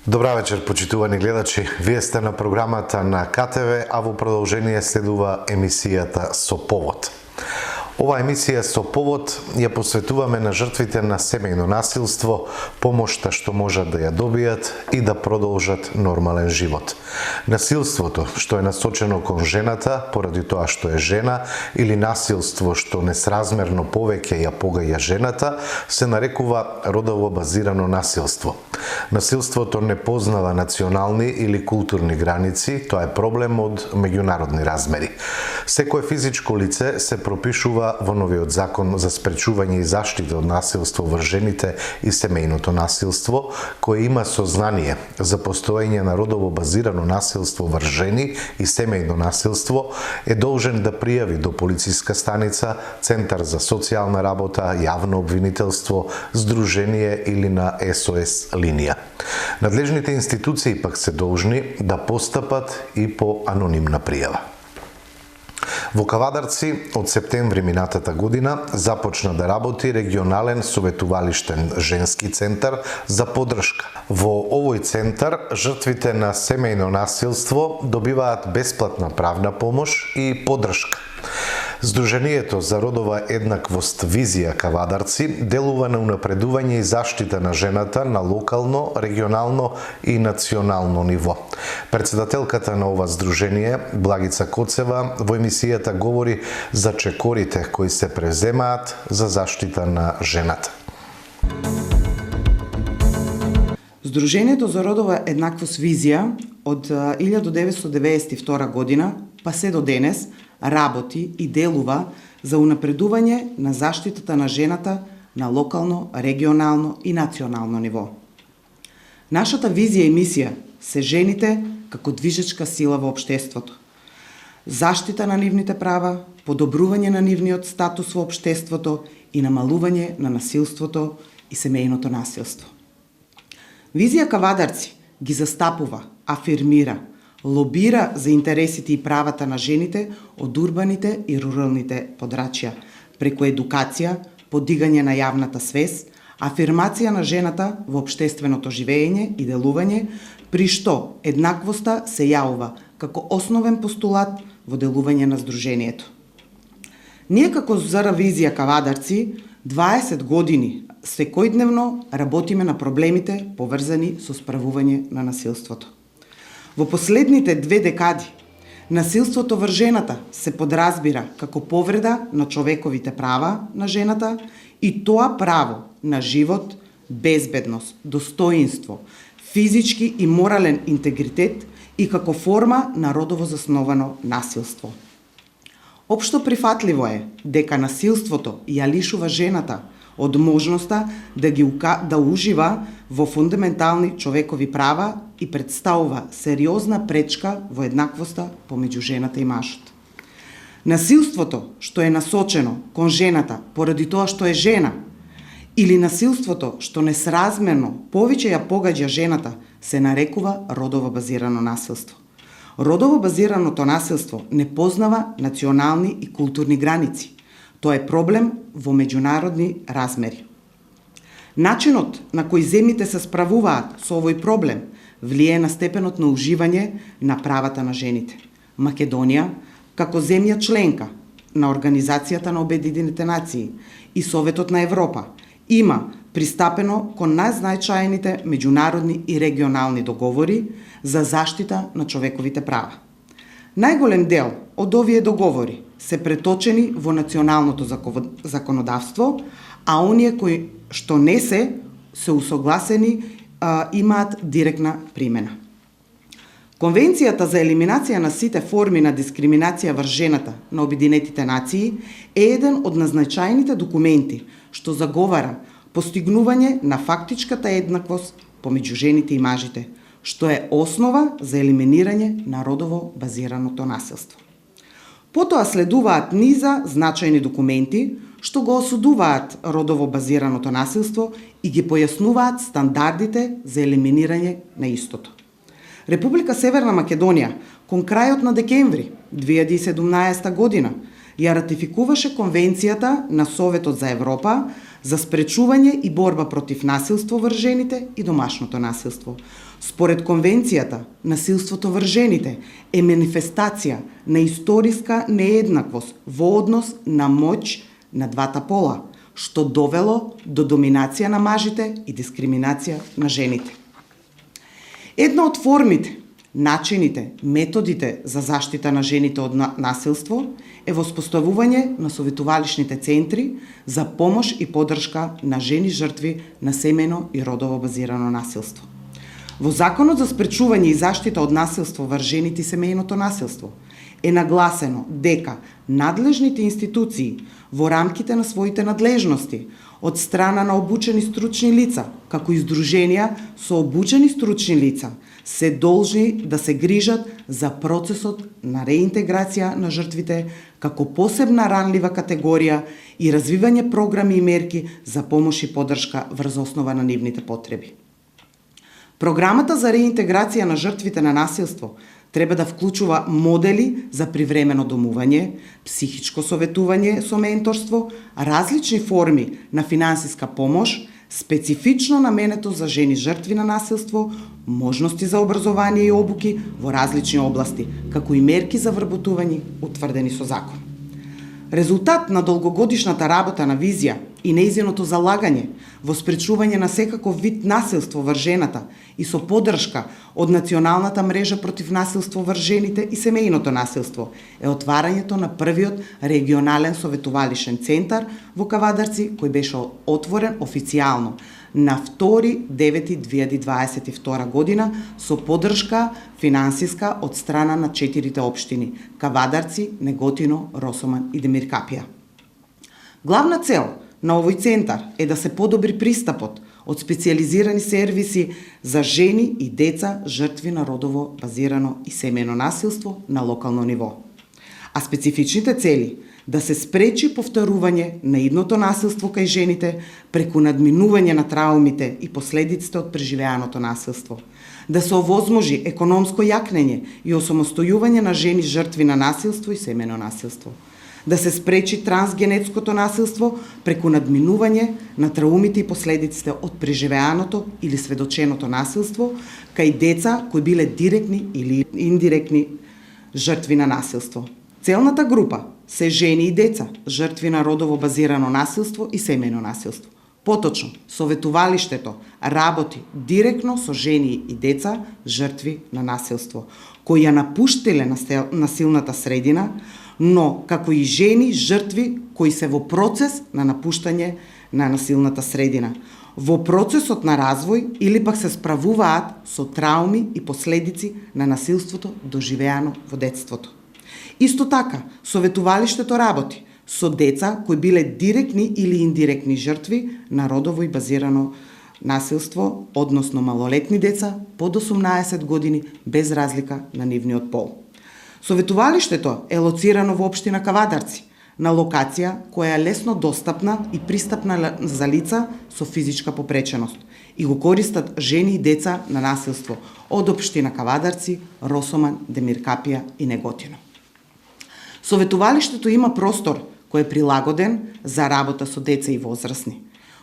Добра вечер, почитувани гледачи. Вие сте на програмата на КТВ, а во продолжение следува емисијата Со повод. Ова емисија Со повод ја посветуваме на жртвите на семејно насилство, помошта што можат да ја добијат и да продолжат нормален живот. Насилството што е насочено кон жената поради тоа што е жена или насилство што несразмерно повеќе ја погаѓа жената се нарекува родово базирано насилство. Насилството не познава национални или културни граници, тоа е проблем од меѓународни размери. Секое физичко лице се пропишува во новиот закон за спречување и заштита од насилство врз жените и семејното насилство, кој има сознание за постоење на родово базирано насилство врз жени и семејно насилство, е должен да пријави до полициска станица, Центар за социјална работа, јавно обвинителство, здружение или на СОС линија. Надлежните институции пак се должни да постапат и по анонимна пријава. Во Кавадарци од септември минатата година започна да работи регионален советувалиштен женски центар за поддршка. Во овој центар жртвите на семејно насилство добиваат бесплатна правна помош и поддршка. Сдруженијето за родова еднаквост Визија Кавадарци делува на унапредување и заштита на жената на локално, регионално и национално ниво. Председателката на ова сдружение, Благица Коцева, во емисијата говори за чекорите кои се преземаат за заштита на жената. Сдружението за родова еднаквост Визија од 1992 година па се до денес работи и делува за унапредување на заштитата на жената на локално, регионално и национално ниво. Нашата визија и мисија се жените како движечка сила во општеството. Заштита на нивните права, подобрување на нивниот статус во општеството и намалување на насилството и семејното насилство. Визија Кавадарци ги застапува, афирмира, лобира за интересите и правата на жените од урбаните и руралните подрачја, преку едукација, подигање на јавната свест, афирмација на жената во општественото живење и делување, при што еднаквоста се јавува како основен постулат во делување на сдружението. Ние како ЗР Визија Кавадарци 20 години секојдневно работиме на проблемите поврзани со справување на насилството. Во последните 2 декади, насилството врз жената се подразбира како повреда на човековите права на жената и тоа право на живот, безбедност, достоинство, физички и морален интегритет и како форма на родово засновано насилство. Општо прифатливо е дека насилството ја лишува жената од можноста да ужива во фундаментални човекови права и представува сериозна пречка во еднаквоста помеѓу жената и мажот. Насилството што е насочено кон жената поради тоа што е жена или насилството што несразмерно повеќе ја погаѓа жената се нарекува родово базирано насилство. Родово базираното насилство не познава национални и културни граници. Тоа е проблем во меѓународни размери. Начинот на кој земјите се справуваат со овој проблем влијае на степенот на уживање на правата на жените. Македонија, како земја членка на Организацијата на Обединетите нации и Советот на Европа, има пристапено кон најзначајните меѓународни и регионални договори за заштита на човековите права. Најголем дел од овие договори се преточени во националното законодавство, а оние кои што не се усогласени имаат директна примена. Конвенцијата за елиминација на сите форми на дискриминација врз жената на Обединетите нации е еден од назначајните документи што заговара постигнување на фактичката еднаквост помеѓу жените и мажите, што е основа за елиминирање на родово базираното насилство. Потоа следуваат низа значајни документи што го осудуваат родово базираното насилство и ги појаснуваат стандардите за елиминирање на истото. Република Северна Македонија кон крајот на декември 2017 година ја ратификуваше Конвенцијата на Советот за Европа за спречување и борба против насилство врз жените и домашното насилство. Според Конвенцијата, насилството врз жените е манифестација на историска нееднаквост во однос на моќ на двата пола, што довело до доминација на мажите и дискриминација на жените. Една од формите, начините, методите за заштита на жените од насилство е воспоставување на советувалишните центри за помош и поддршка на жени жртви на семејно и родово базирано насилство. Во Законот за спречување и заштита од насилство врз жените и семејното насилство е нагласено дека надлежните институции во рамките на своите надлежности од страна на обучени стручни лица, како и здруженија со обучени стручни лица, се должни да се грижат за процесот на реинтеграција на жртвите како посебна ранлива категорија и развивање програми и мерки за помош и поддршка врз основа на нивните потреби. Програмата за реинтеграција на жртвите на насилство треба да вклучува модели за привремено домување, психичко советување со менторство, различни форми на финансиска помош, специфично наменето за жени жртви на насилство, можности за образование и обуки во различни области, како и мерки за вработување утврдени со закон. Резултат на долгогодишната работа на визија и нејзиното залагање во спречување на секаков вид насилство врз жената и со поддршка од Националната мрежа против насилство врз жените и семејното насилство е отварањето на првиот регионален советувалишен центар во Кавадарци, кој беше отворен официјално на 2.9.2022 година со поддршка финансиска од страна на 4 општини – Кавадарци, Неготино, Росоман и Демиркапија. Главна цел на овој центар е да се подобри пристапот од специјализирани сервиси за жени и деца жртви на родово базирано и семејно насилство на локално ниво. А специфичните цели да се спречи повторување на идното насилство кај жените преку надминување на траумите и последиците од преживеаното насилство, да се овозможи економско јакнење и осамостојување на жени жртви на насилство и семејно насилство, да се спречи трансгенетското насилство преку надминување на траумите и последиците од преживеаното или сведоченото насилство кај деца кои биле директни или индиректни жртви на насилство. Целната група се жени и деца жртви на родово базирано насилство и семејно насилство. Поточно, советувалиштето работи директно со жени и деца жртви на насилство, кои ја напуштиле насилната средина, но како и жени жртви кои се во процес на напуштање на насилната средина, во процесот на развој или пак се справуваат со трауми и последици на насилството доживеано во детството. Исто така, советувалиштето работи со деца кои биле директни или индиректни жртви на родово и базирано насилство, односно малолетни деца под 18 години без разлика на нивниот пол. Советувалиштето е лоцирано во општина Кавадарци, на локација која е лесно достапна и пристапна за лица со физичка попреченост и го користат жени и деца на насилство од општина Кавадарци, Росоман, Демиркапија и Неготино. Советувалиштето има простор кој е прилагоден за работа со деца и возрастни.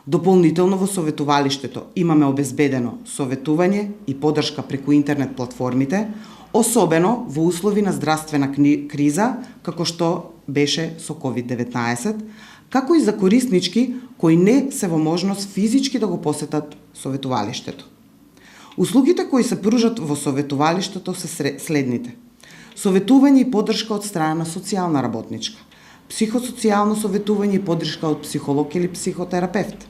Дополнително во советувалиштето имаме обезбедено советување и поддршка преку интернет платформите, особено во услови на здравствена криза, како што беше со COVID-19, како и за кориснички кои не се во можност физички да го посетат советувалиштето. Услугите кои се пружат во советувалиштето се следните: советување и поддршка од страна на социјална работничка, психосоцијално советување и поддршка од психолог или психотерапевт,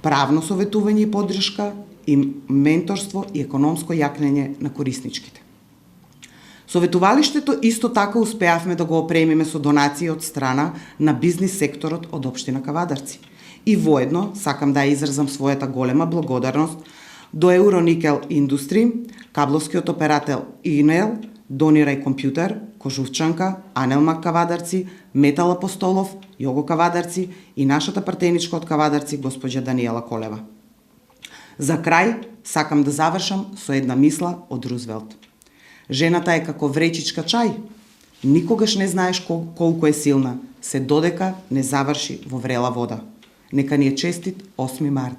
правно советување и поддршка и менторство и економско јакнење на корисничките. Советувалиштето исто така успеавме да го опремиме со донации од страна на бизнис секторот од општина Кавадарци. И воедно сакам да изразам својата голема благодарност до Euronickel Industry, кабловскиот оператор Инел, Донирај компјутер, Кожувчанка, Анелмак Кавадарци, Метал Апостолов, Јого Кавадарци и нашата партеничка од Кавадарци, госпоѓа Даниела Колева. За крај, сакам да завршам со една мисла од Рузвелт. Жената е како вречичка чај. Никогаш не знаеш колку е силна, се додека не заврши во врела вода. Нека ни е честит 8 март.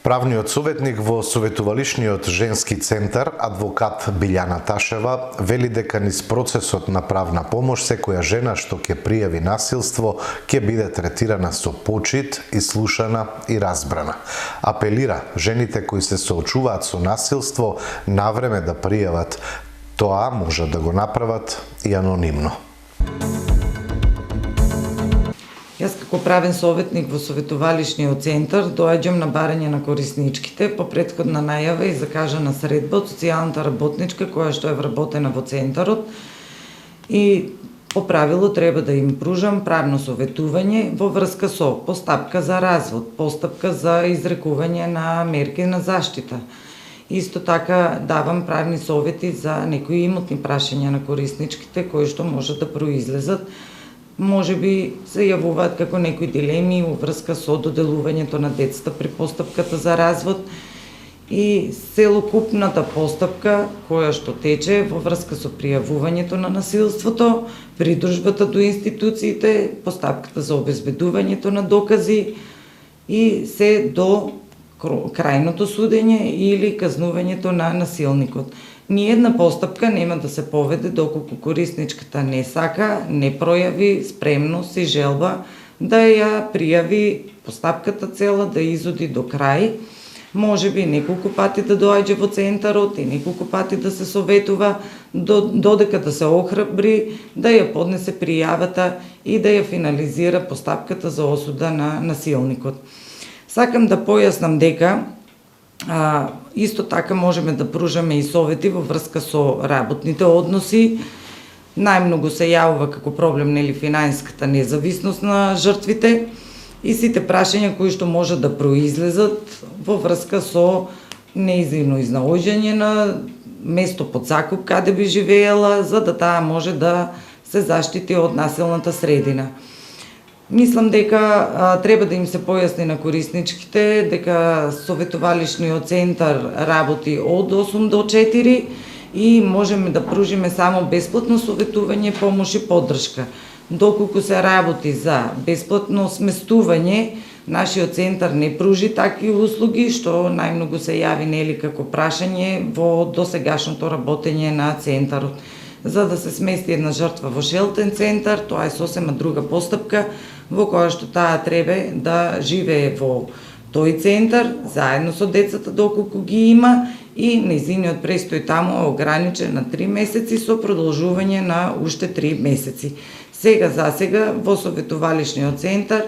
Правниот советник во Советувалишниот женски центар, адвокат Билјана Ташева, вели дека низ процесот на правна помош секоја жена што ќе пријави насилство ќе биде третирана со почит, ислушана и разбрана. Апелира жените кои се соочуваат со насилство навреме да пријават. Тоа може да го направат и анонимно. Јас како правен советник во Советувалишниот центар доаѓам на барање на корисничките по претходна најава и закажана средба од социјалната работничка која што е вработена во центарот и по правило треба да им пружам правно советување во врска со постапка за развод, постапка за изрекување на мерки на заштита. Исто така давам правни совети за некои имотни прашања на корисничките кои што може да произлезат. Може би се јавуваат како некои дилеми во врска со доделувањето на детства при постапката за развод и целокупната постапка која што тече во врска со пријавувањето на насилството, придружбата до институциите, постапката за обезбедувањето на докази и се до крајното судење или казнувањето на насилникот. Ниедна постапка нема да се поведе доколку корисничката не сака, не пројави спремност и желба да ја пријави постапката цела, да изоди до крај. Може би неколку пати да доаѓа во центарот и неколку пати да се советува, додека да се охрабри, да ја поднесе пријавата и да ја финализира постапката за осуда на насилникот. Сакам да појаснам дека исто така можеме да пружаме и совети во врска со работните односи. Најмногу се јавува како проблем финансиската независност на жртвите и сите прашања кои што може да произлезат во врска со неизино изнаоѓање на место под закуп каде би живеела, за да таа може да се заштити од насилната средина. Мислам дека треба да им се појасни на корисничките дека Советувалишниот центар работи од 8 до 4 и можеме да пружиме само бесплатно советување, помош и поддршка. Доколку се работи за бесплатно сместување, нашиот центар не пружи такви услуги, што најмногу се јави како прашање во досегашното работење на центарот. За да се смести една жртва во шелтен центар, тоа е сосема друга постапка во која што таа треба да живее во тој центар, заедно со децата доколку ги има и нејзиниот престој таму е ограничен на 3 месеци со продолжување на уште 3 месеци. Сега во Советувалишниот центар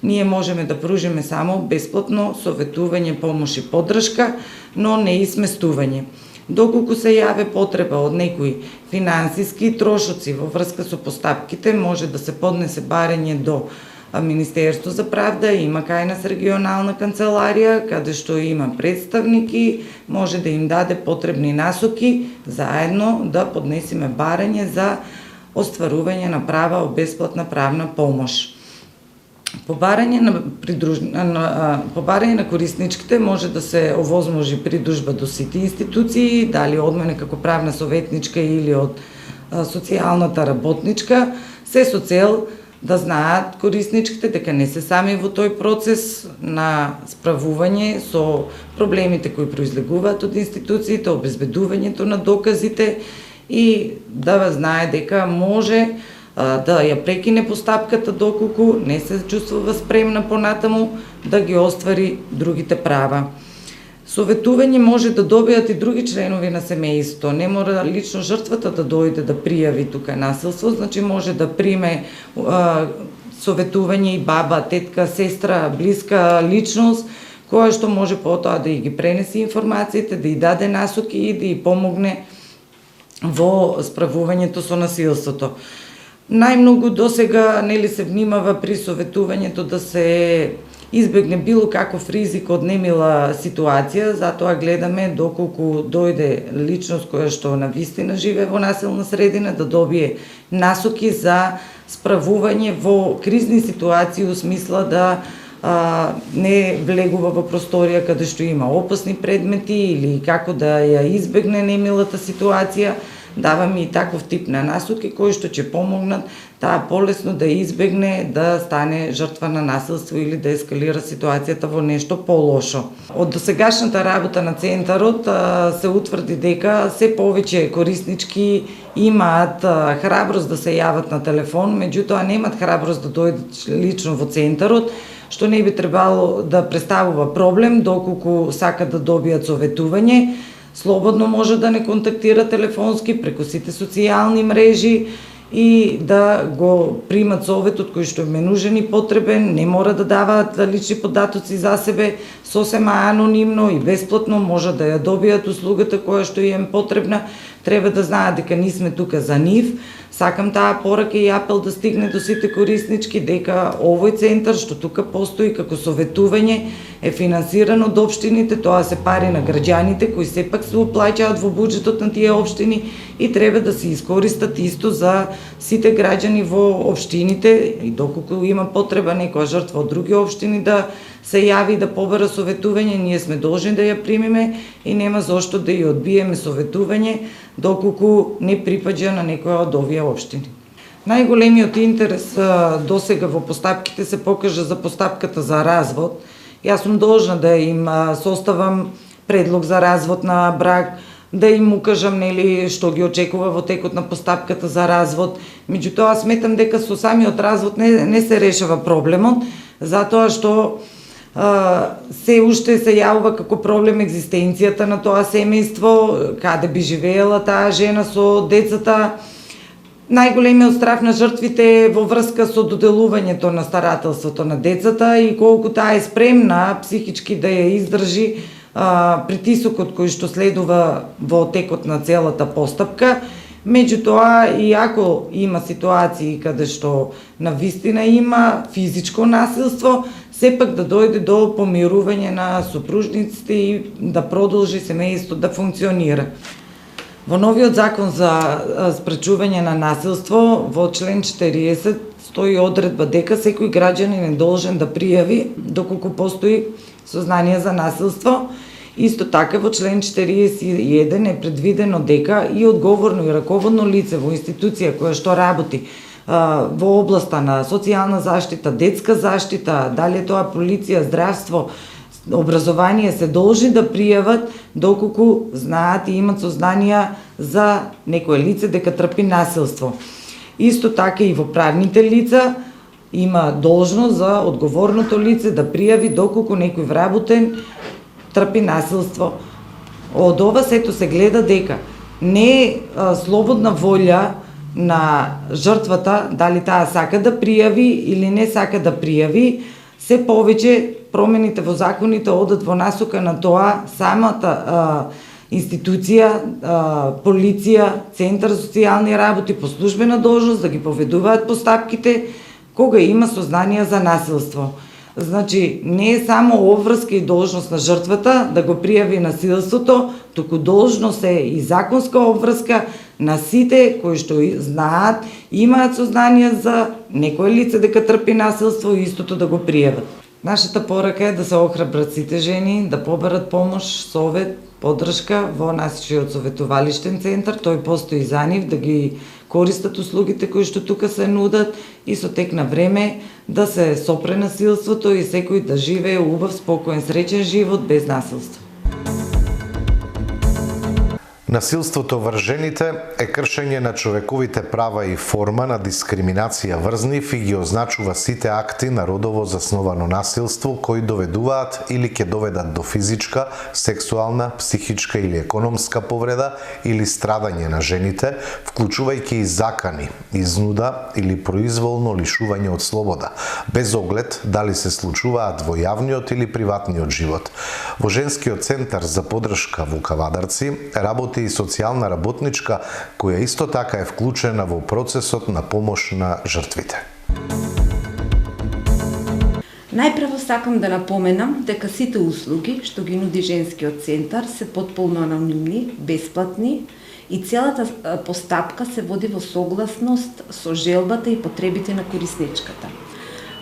ние можеме да пружиме само бесплатно советување, помош и поддршка, но не и сместување. Доколку се јаве потреба од некои финансиски трошоци во врска со постапките, може да се поднесе барање до Министерство за правда, има кај нас регионална канцеларија, каде што има представники, може да им даде потребни насоки, заедно да поднесеме барање за остварување на права од бесплатна правна помош. По барање на корисничките може да се овозможи придружба до сите институции, дали од мене како правна советничка или од социјалната работничка, се со цел да знаат корисничките дека не се сами во тој процес на справување со проблемите кои произлегуваат од институциите, обезбедувањето на доказите и да знае дека може да ја прекине постапката доколку не се чувствува спремна понатаму да ги оствари другите права. Советување може да добијат и други членови на семејството. Не мора лично жртвата да дојде да пријави тука насилство, значи може да приме советување и баба, тетка, сестра, блиска личност, која што може потоа да ги пренесе информациите, да ја даде насоки и да ја помогне во справувањето со насилството. Најмногу досега се внимава при советувањето да се избегне било каков ризик од немила ситуација, затоа гледаме доколку дојде личност која што навистина живее во насилна средина да добие насоки за справување во кризни ситуации, у смисла да не влегува во просторија каде што има опасни предмети или како да ја избегне немилата ситуација, даваме и таков тип на насоки кои што ќе помогнат таа полесно да избегне да стане жртва на насилство или да ескалира ситуацијата во нешто полошо. Од досегашната работа на центарот се утврди дека се повеќе кориснички имаат храброст да се јават на телефон, меѓутоа немаат храброст да дојдат лично во центарот, што не би требало да представува проблем доколку сакат да добијат советување. Слободно може да не контактира телефонски преку сите социјални мрежи и да го примат советот кој што им е нужен и потребен, не мора да даваат лични податоци за себе, сосема анонимно и бесплатно може да ја добијат услугата која што им е потребна. Треба да знаат дека ние сме тука за нив. Сакам таа порака и апел да стигне до сите кориснички дека овој центар што тука постои како советување е финансиран од општините, тоа се пари на граѓаните кои сепак се уплаќаат во буџетот на тие општини и треба да се искористат исто за сите граѓани во општините и доколку има потреба некоја жртва од други општини да се јави да побара советување, ние сме должни да ја примиме и нема зошто да ја одбиеме советување доколку не припаѓа на некоја од овие општини. Најголемиот интерес досега во постапките се покажа за постапката за развод. Јас сум должна да им составам предлог за развод на брак, да им укажам нели што ги очекува во текот на постапката за развод. Меѓутоа сметам дека со самиот развод не се решава проблемот, затоа што се уште се јавува како проблем екзистенцијата на тоа семејство, каде би живеела таа жена со децата. Најголемиот страф на жртвите е во врска со доделувањето на старателството на децата и колку таа е спремна психички да ја издржи притисокот кој што следува во текот на целата постапка. Меѓутоа, и ако има ситуации каде што навистина има физичко насилство, сепак да дојде до помирување на супружниците и да продолжи семејството да функционира. Во новиот закон за спречување на насилство, во член 40 стои одредба дека секој граѓанин е должен да пријави доколку постои сознание за насилство. Исто така во член 41 е предвидено дека и одговорно и раководно лице во институција која што работи во областа на социјална заштита, детска заштита, дали е тоа полиција, здравство, образование, се должни да пријават доколку знаат и имат сознанија за некое лице дека трпи насилство. Исто така и во правните лица има должност за одговорното лице да пријави доколку некој вработен трпи насилство. Од ова сето се гледа дека не е слободна волја на жртвата дали таа сака да пријави или не сака да пријави. Се повеќе промените во законите одат во насока на тоа самата институција, полиција, центар за социјални работи по службена должност да ги поведуваат постапките кога има сознание за насилство. Значи, не е само обврска и должност на жртвата да го пријави насилството, туку должност е и законска обврска на сите кои што знаат, имаат сознание за некој лице дека трпи насилство и истото да го пријават. Нашата порака е да се охрабрат сите жени, да побарат помош, совет, поддршка во нашиот советувалиштен центар, тој постои за нив, да ги користат услугите кои што тука се нудат и со тек на време да се сопре насилството и секој да живее убав, спокоен, среќен живот без насилство. Насилството врз жените е кршење на човековите права и форма на дискриминација врз нив и ги означува сите акти на родово засновано насилство кои доведуваат или ќе доведат до физичка, сексуална, психичка или економска повреда или страдање на жените, вклучувајќи и закани, изнуда или произволно лишување од слобода, без оглед дали се случуваат во јавниот или приватниот живот. Во Женскиот центар за поддршка во Кавадарци работи и социјална работничка која исто така е вклучена во процесот на помош на жртвите. Најпрво сакам да напоменам дека сите услуги што ги нуди Женскиот центар се потполно анонимни, бесплатни и целата постапка се води во согласност со желбата и потребите на корисничката.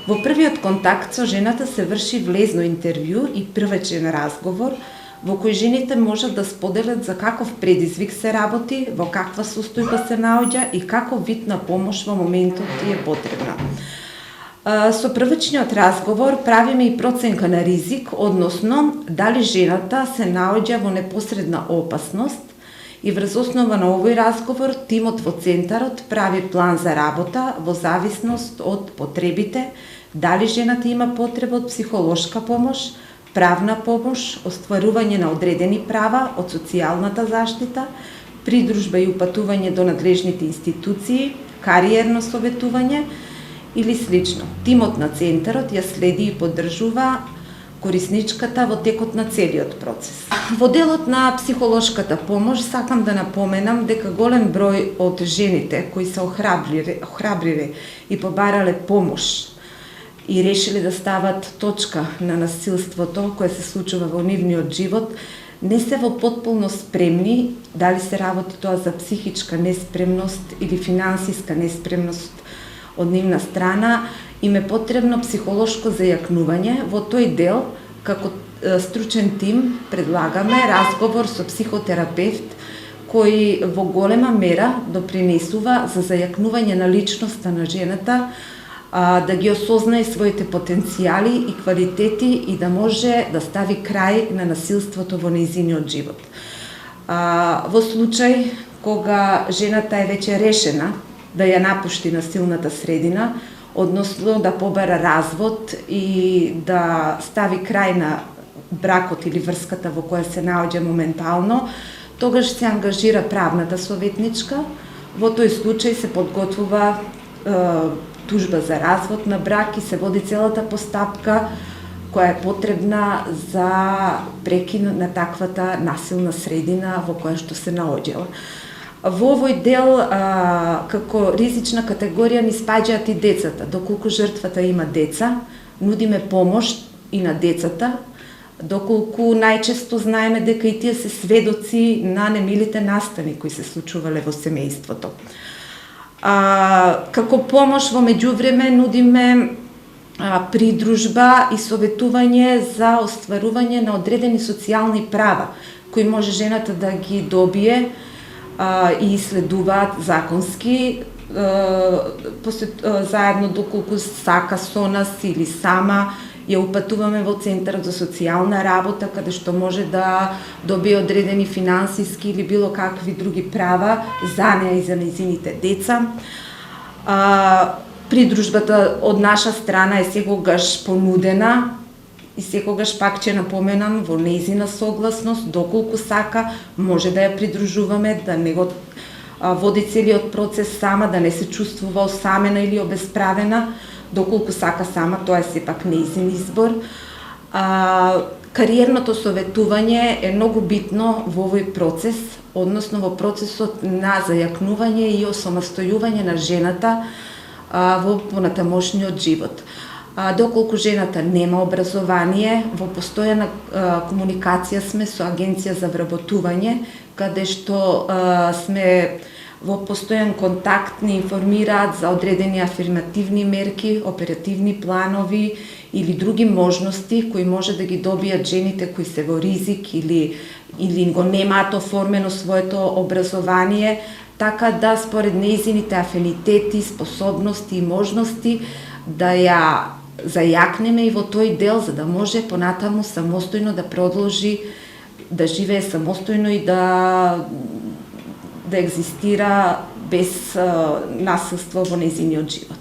Во првиот контакт со жената се врши влезно интервју и првечен разговор во кој жените можат да споделат за каков предизвик се работи, во каква состојба се наоѓа и каков вид на помош во моментот ти е потребна. Со првичниот разговор правиме и проценка на ризик, односно дали жената се наоѓа во непосредна опасност, и врз основа на овој разговор тимот во центарот прави план за работа во зависност од потребите, дали жената има потреба од психолошка помош, правна помош, остварување на одредени права од социјалната заштита, придружба и упатување до надлежните институции, кариерно советување или слично. Тимот на центарот ја следи и поддржува корисничката во текот на целиот процес. Во делот на психолошката помош сакам да напоменам дека голем број од жените кои се охрабриле и побарале помош и решили да стават точка на насилството кое се случува во нивниот живот, не се во потполно спремни, дали се работи тоа за психичка неспремност или финансиска неспремност од нивна страна, им е потребно психолошко зајакнување. Во тој дел, како стручен тим, предлагаме разговор со психотерапевт кој во голема мера допринесува за зајакнување на личноста на жената, да ги осознае своите потенцијали и квалитети и да може да стави крај на насилството во нејзиниот живот. Во случај кога жената е веќе решена да ја напушти насилната средина, односно да побара развод и да стави крај на бракот или врската во која се наоѓа моментално, тогаш се ангажира правната советничка. Во тој случај се подготвува тужба за развод на брак и се води целата постапка која е потребна за прекин на таквата насилна средина во која што се наоѓала. Во овој дел, како ризична категорија, ни спаѓаат и децата. Доколку жртвата има деца, нудиме помош и на децата, доколку најчесто знаеме дека и тие се сведоци на немилите настани кои се случувале во семејството. Како помош во меѓувреме нудиме придружба и советување за остварување на одредени социјални права, кои може жената да ги добие и следуваат законски, заедно доколку сака со нас или сама, ја упатуваме во Центарот за социјална работа, каде што може да добие одредени финансиски или било какви други права за неа и за нејзините деца. Придружбата од наша страна е секогаш понудена и секогаш пак ќе напоменам во нејзина согласност, доколку сака, може да ја придружуваме, да не го води целиот процес сама, да не се чувствува осамена или обесправена, доколку сака сама, тоа е сепак нејзин избор. Кариерното советување е многу битно во овој процес, односно во процесот на зајакнување и осамостојување на жената во понатамошниот живот. Доколку жената нема образование, во постојана комуникација сме со Агенција за вработување, каде што сме во постојан контакт, ни информираат за одредени афирмативни мерки, оперативни планови или други можности кои може да ги добијат жените кои се во ризик или го немаат оформено своето образование, така да според нејзините афинитети, способности и можности да ја зајакнеме и во тој дел, за да може понатаму самостојно да продолжи да живее самостојно и да екзистира без насилство во нејзиниот живот.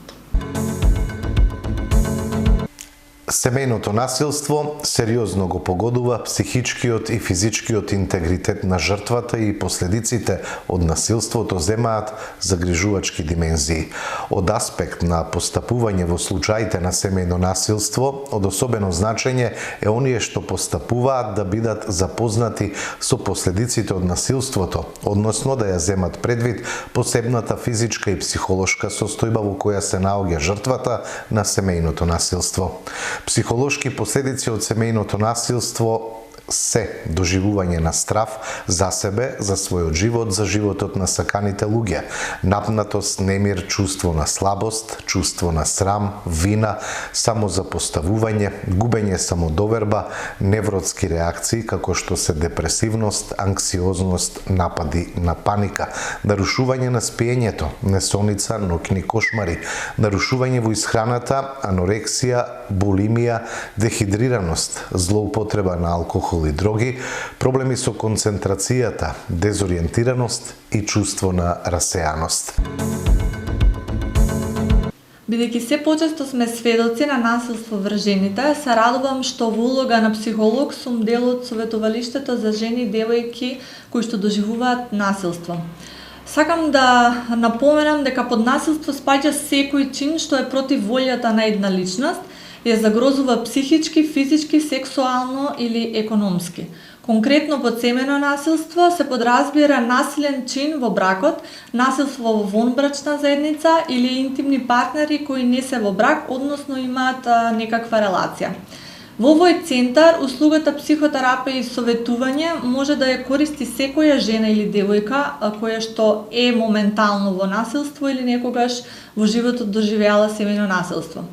Семејното насилство сериозно го погодува психичкиот и физичкиот интегритет на жртвата и последиците од насилството земаат загрижувачки димензии. Од аспект на постапување во случаите на семејно насилство, од особено значење е оние што постапуваат да бидат запознати со последиците од насилството, односно да ја земат предвид посебната физичка и психолошка состојба во која се наоѓа жртвата на семејното насилство. Психолошки последици од семејното насилство се доживување на страв за себе, за својот живот, за животот на саканите луѓе, напнатост, немир, чувство на слабост, чувство на срам, вина, самозапоставување, губење самодоверба, невротски реакции како што се депресивност, анксиозност, напади на паника, нарушување на спиењето, несоница, ноќни кошмари, нарушување во исхраната, анорексија, булимија, дехидрираност, злоупотреба на алкохол и дроги, проблеми со концентрацијата, дезориентираност и чувство на расеаност. Бидејќи се почесто сме сведоци на насилство врз жените, се радувам што во улога на психолог сум дел од советувалиштето за жени и девојки кои што доживуваат насилство. Сакам да напоменам дека под насилство спаѓа секој чин што е против волјата на една личност, ја загрозува психички, физички, сексуално или економски. Конкретно под семено насилство се подразбира насилен чин во бракот, насилство во вонбрачна заедница или интимни партнери кои не се во брак, односно имаат некаква релација. Во овој центар, услугата психотерапија и советување може да ја користи секоја жена или девојка која што е моментално во насилство или некогаш во животот доживеала семено насилство.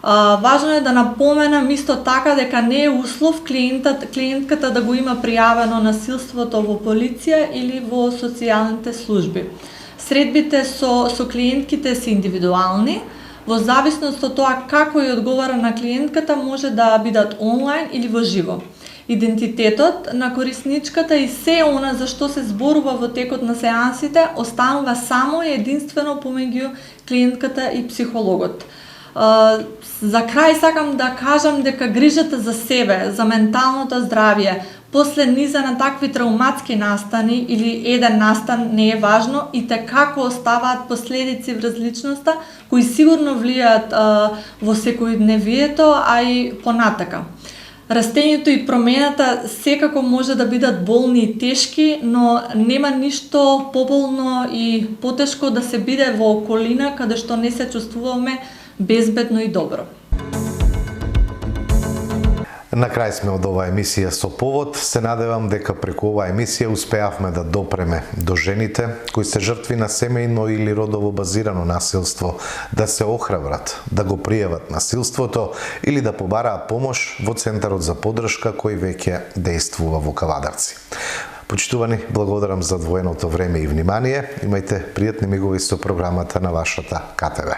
Важно е да напоменам исто така дека не е услов клиентката да го има пријавено насилството во полиција или во социјалните служби. Средбите со клиентките се индивидуални, во зависност од тоа како ја одговара на клиентката може да бидат онлайн или во живо. Идентитетот на корисничката и се она за што се зборува во текот на сеансите останува само и единствено помеѓу клиентката и психологот. За крај сакам да кажам дека грижата за себе, за менталното здравје, после низа на такви травматски настани или еден настан не е важно и те како оставаат последици врз личноста кои сигурно влијаат во секојдневието, а и понатака. Растењето и промената секако може да бидат болни и тешки, но нема ништо поболно и потешко да се биде во околина каде што не се чувствуваме безбедно и добро. На крај сме од оваа емисија со повод. Се надевам дека преку оваа емисија успеавме да допреме до жените кои се жртви на семејно или родово базирано насилство, да се охрабрат, да го пријават насилството или да побараат помош во Центарот за поддршка кој веќе дејствува во Кавадарци. Почитувани, благодарам за одвоеното време и внимание. Имајте пријатни мигови со програмата на вашата КТВ.